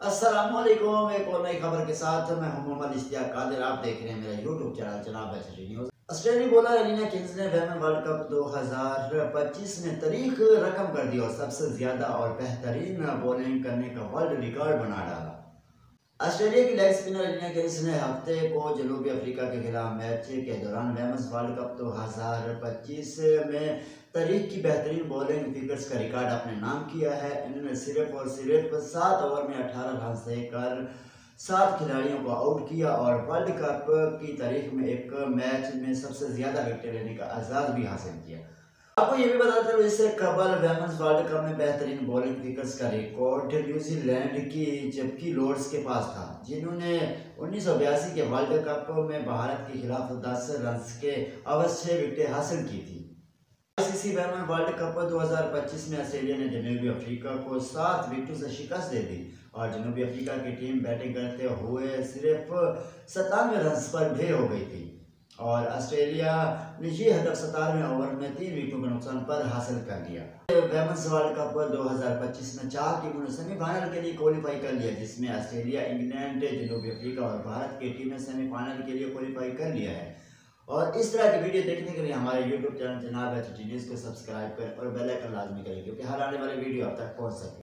अस्सलामुअलैकुम। एक और नई खबर के साथ मैं हूं मोहम्मद इश्तियाक कादिर। आप देख रहे हैं मेरा यूट्यूब चैनल जनाब एचडी न्यूज। ऑस्ट्रेलियाई बॉलर एलिना किंग्स ने वेमेन वर्ल्ड कप 2025 में तारीख रकम कर दी और सबसे ज्यादा और बेहतरीन बॉलिंग करने का वर्ल्ड रिकॉर्ड बना डाला। ऑस्ट्रेलिया की लेग स्पिनर एलिना किंग्स ने हफ्ते को जनूबी अफ्रीका के खिलाफ मैच के दौरान वेमेन्स वर्ल्ड कप 2025 में तारीख की बेहतरीन बॉलिंग फिगर्स का रिकॉर्ड अपने नाम किया है। इन्होंने सिर्फ और सिर्फ 7 ओवर में 18 रन देकर 7 खिलाड़ियों को आउट किया और वर्ल्ड कप की तारीख में एक मैच में सबसे ज्यादा विकेट लेने का एजाज भी हासिल किया। आपको ये भी बताते हैं इससे कबल वेमेन्स वर्ल्ड कप में बेहतरीन बॉलिंग फिगर्स का रिकॉर्ड न्यूजीलैंड की जबकि लॉर्ड्स के पास था, जिन्होंने 1982 के वर्ल्ड कप में भारत के खिलाफ 10 रन के अवध 6 विकेटें हासिल की थी। आईसीसी वेमेन वर्ल्ड कप 2025 में ऑस्ट्रेलिया ने जनूबी अफ्रीका को 7 विकेटों से शिकस्त दे दी और जनूबी अफ्रीका की टीम बैटिंग करते हुए सिर्फ 97 रन पर ढेर हो गई थी और ऑस्ट्रेलिया ने ये हदफ 17वें ओवर में 3 विकेटों के नुकसान पर हासिल कर लिया। वेमेन्स वर्ल्ड कप 2025 में 4 टीमों ने सेमीफाइनल के लिए क्वालिफाई कर लिया, जिसमें ऑस्ट्रेलिया, इंग्लैंड, जनूबी अफ्रीका और भारत की टीम ने सेमीफाइनल के लिए क्वालिफाई कर लिया है। और इस तरह की वीडियो देखने के लिए हमारे यूट्यूब चैनल जनाब एचडी न्यूज़ को सब्सक्राइब करें और बेल आइकन लाजमी करें, क्योंकि हर आने वाली वीडियो आप तक पहुंच सके।